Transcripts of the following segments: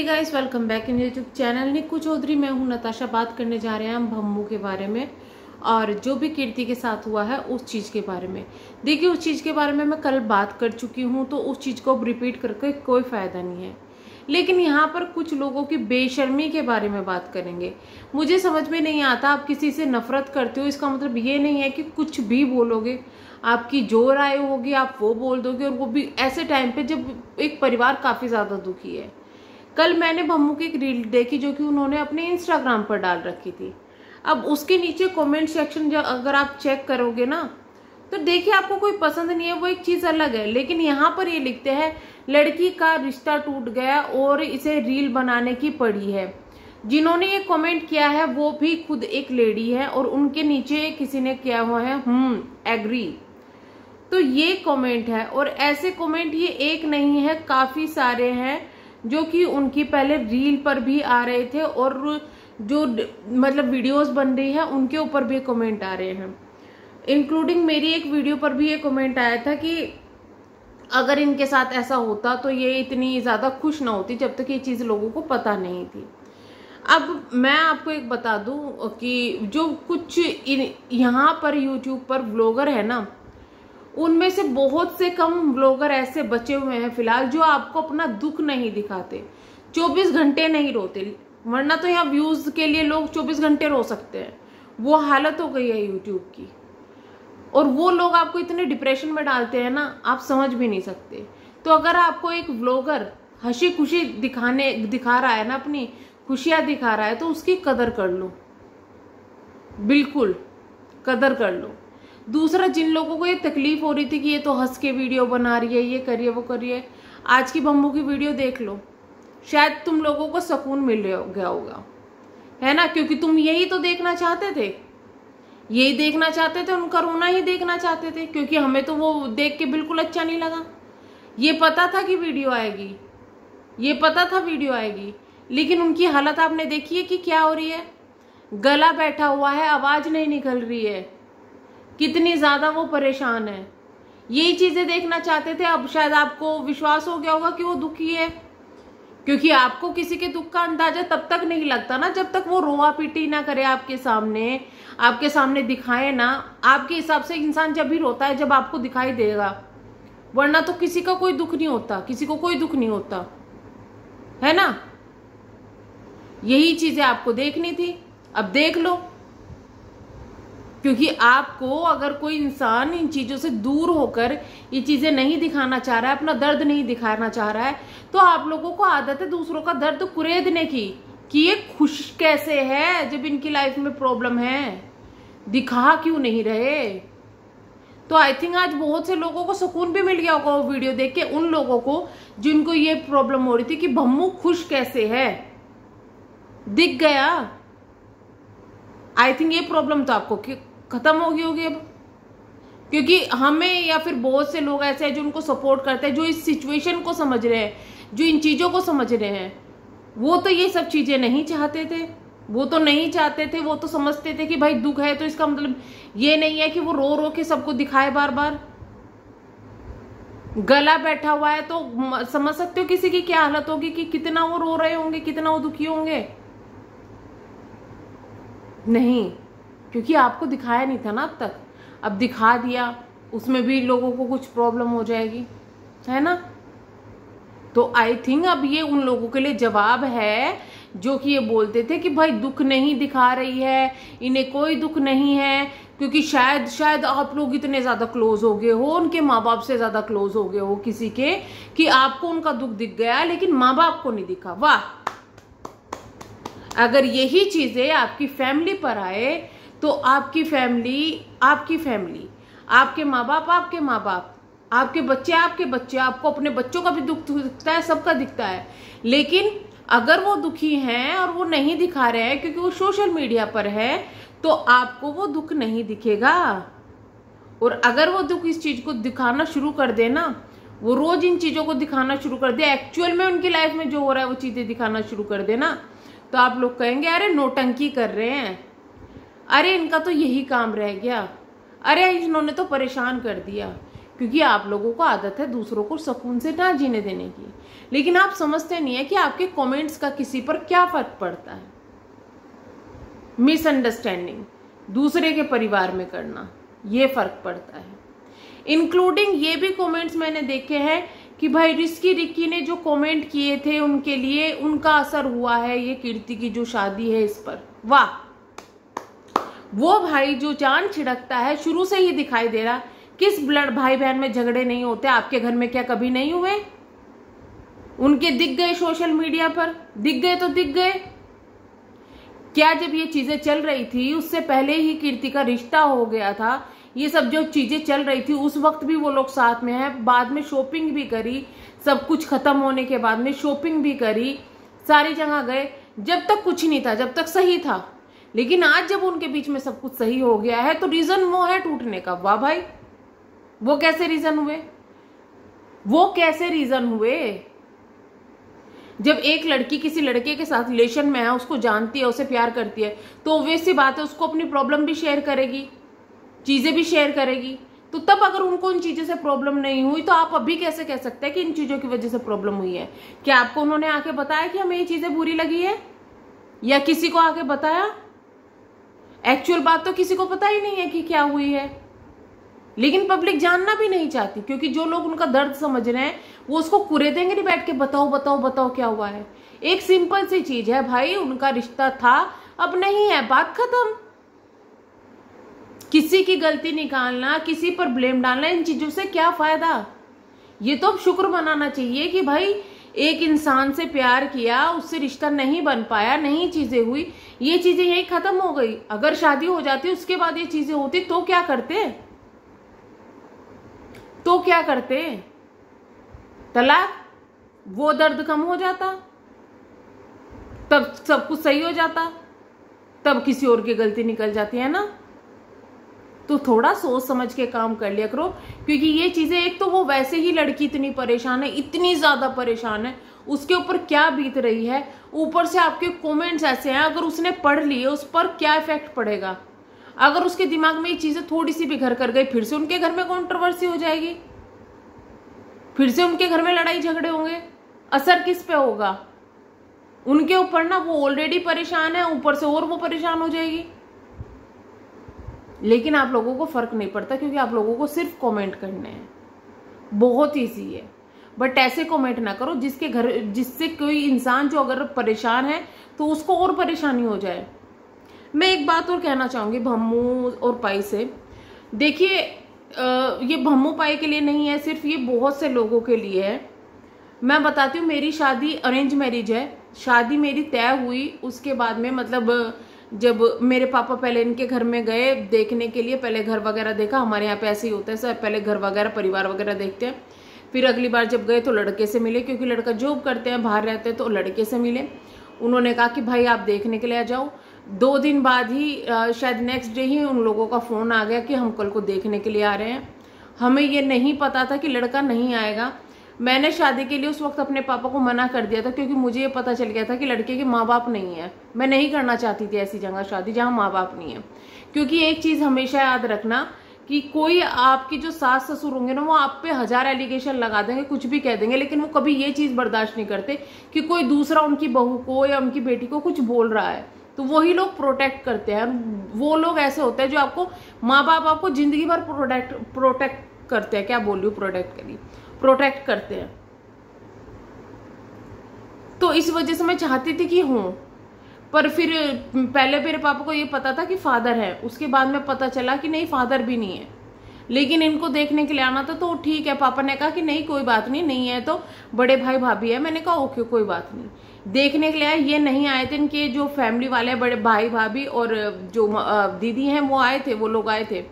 Hey guys, welcome back in YouTube channel Nikku Chaudhary. मैं हूं नताशा। बात करने जा रहे हैं हम भम्मू के बारे में और जो भी कीर्ति के साथ हुआ है उस चीज़ के बारे में। देखिए, उस चीज़ के बारे में मैं कल बात कर चुकी हूं, तो उस चीज़ को अब रिपीट करके कोई फ़ायदा नहीं है। लेकिन यहाँ पर कुछ लोगों की बेशर्मी के बारे में बात करेंगे। मुझे समझ में नहीं आता, आप किसी से नफरत करते हो इसका मतलब ये नहीं है कि कुछ भी बोलोगे, आपकी जो राय होगी आप वो बोल दोगे, और वो भी ऐसे टाइम पे जब एक परिवार काफ़ी ज़्यादा दुखी है। कल मैंने भम्मू की एक रील देखी जो कि उन्होंने अपने इंस्टाग्राम पर डाल रखी थी। अब उसके नीचे कमेंट सेक्शन अगर आप चेक करोगे ना, तो देखिए आपको कोई पसंद नहीं है, वो एक चीज अलग है। लेकिन यहाँ पर ये लिखते हैं लड़की का रिश्ता टूट गया और इसे रील बनाने की पड़ी है। जिन्होंने ये कमेंट किया है वो भी खुद एक लेडी है और उनके नीचे किसी ने किया हुआ है एग्री। तो ये कमेंट है, और ऐसे कमेंट ये एक नहीं है, काफी सारे हैं जो कि उनकी पहले रील पर भी आ रहे थे और जो मतलब वीडियोस बन रही है उनके ऊपर भी कमेंट आ रहे हैं। इंक्लूडिंग मेरी एक वीडियो पर भी ये कमेंट आया था कि अगर इनके साथ ऐसा होता तो ये इतनी ज़्यादा खुश ना होती जब तक ये चीज़ लोगों को पता नहीं थी। अब मैं आपको एक बता दूं कि जो कुछ यहाँ पर यूट्यूब पर ब्लॉगर है ना, उनमें से बहुत से कम ब्लॉगर ऐसे बचे हुए हैं फिलहाल जो आपको अपना दुख नहीं दिखाते, 24 घंटे नहीं रोते। वरना तो यहाँ व्यूज के लिए लोग 24 घंटे रो सकते हैं, वो हालत हो गई है यूट्यूब की। और वो लोग आपको इतने डिप्रेशन में डालते हैं ना, आप समझ भी नहीं सकते। तो अगर आपको एक ब्लॉगर हंसी खुशी दिखा रहा है ना, अपनी खुशियां दिखा रहा है, तो उसकी कदर कर लो, बिल्कुल कदर कर लो। दूसरा, जिन लोगों को ये तकलीफ हो रही थी कि ये तो हंस के वीडियो बना रही है, ये करिए वो करिए, आज की भम्मू की वीडियो देख लो, शायद तुम लोगों को सुकून मिल गया होगा, है ना। क्योंकि तुम यही तो देखना चाहते थे, यही देखना चाहते थे, उनका रोना ही देखना चाहते थे। क्योंकि हमें तो वो देख के बिल्कुल अच्छा नहीं लगा। ये पता था कि वीडियो आएगी, ये पता था वीडियो आएगी, लेकिन उनकी हालत आपने देखी है कि क्या हो रही है। गला बैठा हुआ है, आवाज नहीं निकल रही है, कितनी ज्यादा वो परेशान है। यही चीजें देखना चाहते थे। अब शायद आपको विश्वास हो गया होगा कि वो दुखी है, क्योंकि आपको किसी के दुख का अंदाजा तब तक नहीं लगता ना जब तक वो रोआ पीटी ना करे आपके सामने दिखाए ना। आपके हिसाब से इंसान जब भी रोता है जब आपको दिखाई देगा, वरना तो किसी का कोई दुख नहीं होता, किसी को कोई दुख नहीं होता, है ना। यही चीजें आपको देखनी थी, अब देख लो। क्योंकि आपको अगर कोई इंसान इन चीजों से दूर होकर ये चीजें नहीं दिखाना चाह रहा है, अपना दर्द नहीं दिखाना चाह रहा है, तो आप लोगों को आदत है दूसरों का दर्द कुरेदने की, कि ये खुश कैसे है जब इनकी लाइफ में प्रॉब्लम है, दिखा क्यों नहीं रहे। तो आई थिंक आज बहुत से लोगों को सुकून भी मिल गया होगा वो वीडियो देख के, उन लोगों को जिनको ये प्रॉब्लम हो रही थी कि भम्मू खुश कैसे है, दिख गया। आई थिंक ये प्रॉब्लम तो आपको खत्म हो गई होगी अब। क्योंकि हमें या फिर बहुत से लोग ऐसे हैं जो उनको सपोर्ट करते हैं, जो इस सिचुएशन को समझ रहे हैं, जो इन चीजों को समझ रहे हैं। वो तो ये सब चीजें नहीं चाहते थे, वो तो नहीं चाहते थे। वो तो समझते थे कि भाई दुख है तो इसका मतलब ये नहीं है कि वो रो रो के सबको दिखाए बार बार। गला बैठा हुआ है तो समझ सकते हो किसी की क्या हालत होगी, कि कितना वो रो रहे होंगे, कितना वो दुखी होंगे। नहीं, क्योंकि आपको दिखाया नहीं था ना अब तक, अब दिखा दिया, उसमें भी लोगों को कुछ प्रॉब्लम हो जाएगी, है ना। तो आई थिंक अब ये उन लोगों के लिए जवाब है जो कि ये बोलते थे कि भाई दुख नहीं दिखा रही है, इन्हें कोई दुख नहीं है, क्योंकि शायद आप लोग इतने ज्यादा क्लोज हो गए हो, उनके माँ बाप से ज्यादा क्लोज हो गए हो किसी के, कि आपको उनका दुख दिख गया लेकिन माँ बाप को नहीं दिखा। वाह, अगर यही चीजें आपकी फैमिली पर आए तो आपकी फैमिली, आपके माँ बाप, आपके बच्चे, आपको अपने बच्चों का भी दुख दिखता है, सबका दिखता है। लेकिन अगर वो दुखी हैं और वो नहीं दिखा रहे हैं क्योंकि वो सोशल मीडिया पर है, तो आपको वो दुख नहीं दिखेगा। और अगर वो दुख इस चीज को दिखाना शुरू कर दे ना, वो रोज इन चीजों को दिखाना शुरू कर दे, एक्चुअल में उनकी लाइफ में जो हो रहा है वो चीजें दिखाना शुरू कर दे ना, तो आप लोग कहेंगे अरे नौटंकी कर रहे हैं, अरे इनका तो यही काम रह गया, अरे इन्होंने तो परेशान कर दिया। क्योंकि आप लोगों को आदत है दूसरों को सुकून से ना जीने देने की। लेकिन आप समझते नहीं है कि आपके कमेंट्स का किसी पर क्या फर्क पड़ता है। मिसअंडरस्टैंडिंग दूसरे के परिवार में करना, ये फर्क पड़ता है। इंक्लूडिंग ये भी कमेंट्स मैंने देखे हैं कि भाई रिस्की रिक्की ने जो कमेंट किए थे उनके लिए उनका असर हुआ है ये कीर्ति की जो शादी है इस पर। वाह, वो भाई जो जान छिड़कता है शुरू से ही दिखाई दे रहा। किस ब्लड भाई बहन में झगड़े नहीं होते? आपके घर में क्या कभी नहीं हुए? उनके दिख गए सोशल मीडिया पर, दिख गए तो दिख गए। क्या जब ये चीजें चल रही थी उससे पहले ही कीर्ति का रिश्ता हो गया था, ये सब जो चीजें चल रही थी उस वक्त भी वो लोग साथ में हैं, बाद में शॉपिंग भी करी, सब कुछ खत्म होने के बाद में शॉपिंग भी करी, सारी जगह गए, जब तक कुछ नहीं था, जब तक सही था। लेकिन आज जब उनके बीच में सब कुछ सही हो गया है तो रीजन वो है टूटने का। वाह भाई, वो कैसे रीजन हुए? वो कैसे रीजन हुए? जब एक लड़की किसी लड़के के साथ रिलेशन में है, उसको जानती है, उसे प्यार करती है, तो ऑब्वियस सी बात है उसको अपनी प्रॉब्लम भी शेयर करेगी, चीजें भी शेयर करेगी। तो तब अगर उनको उन चीजों से प्रॉब्लम नहीं हुई तो आप अभी कैसे कह सकते हैं कि इन चीजों की वजह से प्रॉब्लम हुई है? क्या आपको उन्होंने आके बताया कि हमें ये चीजें बुरी लगी है, या किसी को आके बताया? एक्चुअल बात तो किसी को पता ही नहीं है कि क्या हुई है, लेकिन पब्लिक जानना भी नहीं चाहती, क्योंकि जो लोग उनका दर्द समझ रहे हैं वो उसको कुरेदेंगे नहीं बैठ के, बताओ बताओ बताओ क्या हुआ है। एक सिंपल सी चीज है भाई, उनका रिश्ता था, अब नहीं है, बात खत्म। किसी की गलती निकालना, किसी पर ब्लेम डालना, इन चीजों से क्या फायदा? ये तो अब शुक्र मनाना चाहिए कि भाई एक इंसान से प्यार किया, उससे रिश्ता नहीं बन पाया, नहीं चीजें हुई, ये चीजें यही खत्म हो गई। अगर शादी हो जाती उसके बाद ये चीजें होती तो क्या करते? तो क्या करते? तलाक, वो दर्द कम हो जाता, तब सब कुछ सही हो जाता, तब किसी और की गलती निकल जाती है ना। तो थोड़ा सोच समझ के काम कर लिया करो, क्योंकि ये चीजें, एक तो वो वैसे ही लड़की इतनी परेशान है, इतनी ज्यादा परेशान है, उसके ऊपर क्या बीत रही है, ऊपर से आपके कमेंट्स ऐसे हैं, अगर उसने पढ़ लिए उस पर क्या इफेक्ट पड़ेगा? अगर उसके दिमाग में ये चीजें थोड़ी सी भी घर कर गई, फिर से उनके घर में कंट्रोवर्सी हो जाएगी, फिर से उनके घर में लड़ाई झगड़े होंगे। असर किस पे होगा? उनके ऊपर ना, वो ऑलरेडी परेशान है, ऊपर से और वो परेशान हो जाएगी। लेकिन आप लोगों को फर्क नहीं पड़ता, क्योंकि आप लोगों को सिर्फ कमेंट करने हैं, बहुत ईजी है। बट ऐसे कमेंट ना करो जिससे कोई इंसान जो अगर परेशान है तो उसको और परेशानी हो जाए। मैं एक बात और कहना चाहूंगी भम्मू और पाई से। देखिए, ये भम्मू पाई के लिए नहीं है सिर्फ, ये बहुत से लोगों के लिए है। मैं बताती हूँ, मेरी शादी अरेंज मैरिज है। शादी मेरी तय हुई, उसके बाद में मतलब जब मेरे पापा पहले इनके घर में गए देखने के लिए, पहले घर वगैरह देखा, हमारे यहाँ पे ऐसे ही होता है सर, पहले घर वगैरह परिवार वगैरह देखते हैं, फिर अगली बार जब गए तो लड़के से मिले, क्योंकि लड़का जॉब करते हैं, बाहर रहते हैं, तो लड़के से मिले। उन्होंने कहा कि भाई आप देखने के लिए आ जाओ। 2 दिन बाद ही शायद नेक्स्ट डे ही उन लोगों का फोन आ गया कि हम कल को देखने के लिए आ रहे हैं। हमें ये नहीं पता था कि लड़का नहीं आएगा। मैंने शादी के लिए उस वक्त अपने पापा को मना कर दिया था, क्योंकि मुझे ये पता चल गया था कि लड़के के माँ बाप नहीं है। मैं नहीं करना चाहती थी ऐसी जगह शादी जहाँ माँ बाप नहीं है। क्योंकि एक चीज हमेशा याद रखना कि कोई आपकी जो सास ससुर होंगे ना, वो आप पे 1000 एलिगेशन लगा देंगे, कुछ भी कह देंगे, लेकिन वो कभी ये चीज बर्दाश्त नहीं करते कि कोई दूसरा उनकी बहू को या उनकी बेटी को कुछ बोल रहा है। तो वही लोग प्रोटेक्ट करते हैं। वो लोग ऐसे होते हैं जो आपको, माँ बाप आपको जिंदगी भर प्रोटेक्ट करते हैं। क्या बोल रही हूँ, प्रोटेक्ट करते हैं। तो इस वजह से मैं चाहती थी कि हूं, पर फिर पहले मेरे पापा को ये पता था कि फादर है, उसके बाद में पता चला कि नहीं फादर भी नहीं है, लेकिन इनको देखने के लिए आना था। तो ठीक है, पापा ने कहा कि नहीं कोई बात नहीं है तो बड़े भाई भाभी है। मैंने कहा ओके कोई बात नहीं। देखने के लिए आए, ये नहीं आए थे, इनके जो फैमिली वाले बड़े भाई भाभी और जो दीदी हैं वो आए थे, वो लोग आए थे,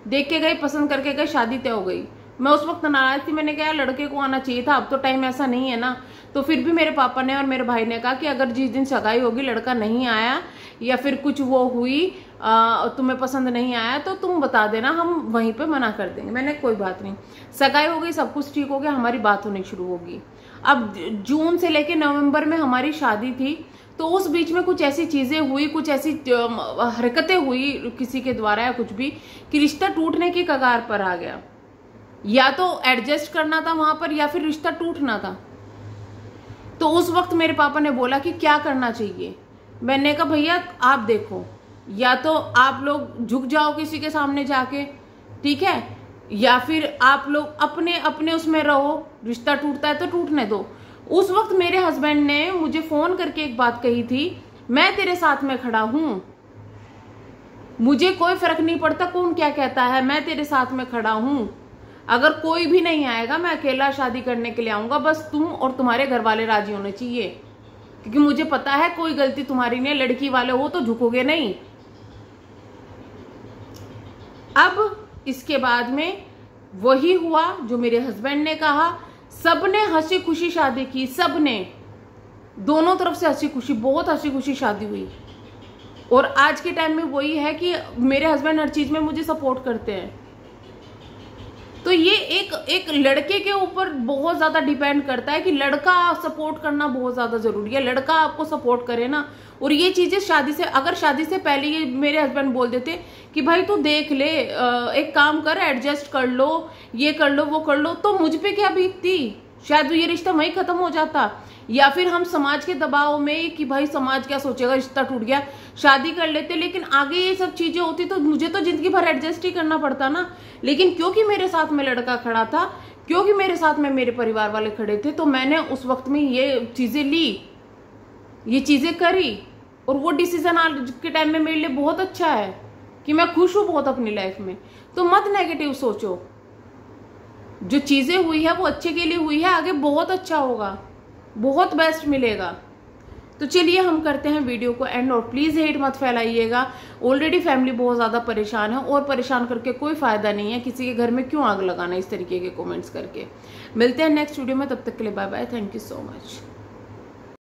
देख के गए, पसंद करके गए, शादी तय हो गई। मैं उस वक्त नाराज थी, मैंने कहा लड़के को आना चाहिए था, अब तो टाइम ऐसा नहीं है ना। तो फिर भी मेरे पापा ने और मेरे भाई ने कहा कि अगर जिस दिन सगाई होगी लड़का नहीं आया या फिर कुछ वो हुई, तुम्हें पसंद नहीं आया तो तुम बता देना, हम वहीं पे मना कर देंगे। मैंने कोई बात नहीं। सगाई हो गई, सब कुछ ठीक हो गया, हमारी बात होनी शुरू होगी। अब जून से लेके नवंबर में हमारी शादी थी, तो उस बीच में कुछ ऐसी चीजें हुई, कुछ ऐसी हरकतें हुई किसी के द्वारा या कुछ भी, कि रिश्ता टूटने की कगार पर आ गया। या तो एडजस्ट करना था वहां पर या फिर रिश्ता टूटना था। तो उस वक्त मेरे पापा ने बोला कि क्या करना चाहिए। मैंने कहा भैया आप देखो, या तो आप लोग झुक जाओ किसी के सामने जाके, ठीक है, या फिर आप लोग अपने अपने उसमें रहो, रिश्ता टूटता है तो टूटने दो। उस वक्त मेरे हस्बैंड ने मुझे फोन करके एक बात कही थी, मैं तेरे साथ में खड़ा हूं, मुझे कोई फर्क नहीं पड़ता कौन क्या कहता है, मैं तेरे साथ में खड़ा हूं, अगर कोई भी नहीं आएगा मैं अकेला शादी करने के लिए आऊंगा, बस तुम और तुम्हारे घर वाले राजी होने चाहिए, क्योंकि मुझे पता है कोई गलती तुम्हारी नहीं, लड़की वाले हो तो झुकोगे नहीं। अब इसके बाद में वही हुआ जो मेरे हस्बैंड ने कहा, सबने हंसी खुशी शादी की, सबने, दोनों तरफ से हंसी खुशी, बहुत हंसी खुशी शादी हुई। और आज के टाइम में वही है कि मेरे हस्बैंड हर चीज में मुझे सपोर्ट करते हैं। तो ये एक लड़के के ऊपर बहुत ज्यादा डिपेंड करता है कि लड़का सपोर्ट करना बहुत ज्यादा जरूरी है, लड़का आपको सपोर्ट करे ना। और ये चीजें शादी से, अगर शादी से पहले ये मेरे हस्बैंड बोल देते कि भाई तू देख ले, एक काम कर, एडजस्ट कर लो, ये कर लो, वो कर लो, तो मुझ पे क्या बीतती, शायद ये रिश्ता वहीं खत्म हो जाता। या फिर हम समाज के दबाव में कि भाई समाज क्या सोचेगा, रिश्ता टूट गया, शादी कर लेते, लेकिन आगे ये सब चीजें होती तो मुझे तो जिंदगी भर एडजस्ट ही करना पड़ता ना। लेकिन क्योंकि मेरे साथ में लड़का खड़ा था, क्योंकि मेरे साथ में मेरे परिवार वाले खड़े थे, तो मैंने उस वक्त में ये चीजें ली, ये चीजें करी। और वो डिसीजन आज के टाइम में मेरे लिए बहुत अच्छा है कि मैं खुश हूं बहुत अपनी लाइफ में। तो मत नेगेटिव सोचो, जो चीजें हुई है वो अच्छे के लिए हुई है, आगे बहुत अच्छा होगा, बहुत बेस्ट मिलेगा। तो चलिए हम करते हैं वीडियो को एंड, और प्लीज हेट मत फैलाइएगा। ऑलरेडी फैमिली बहुत ज्यादा परेशान है, और परेशान करके कोई फायदा नहीं है, किसी के घर में क्यों आग लगाना इस तरीके के कमेंट्स करके। मिलते हैं नेक्स्ट वीडियो में, तब तक के लिए bye bye, thank you so much.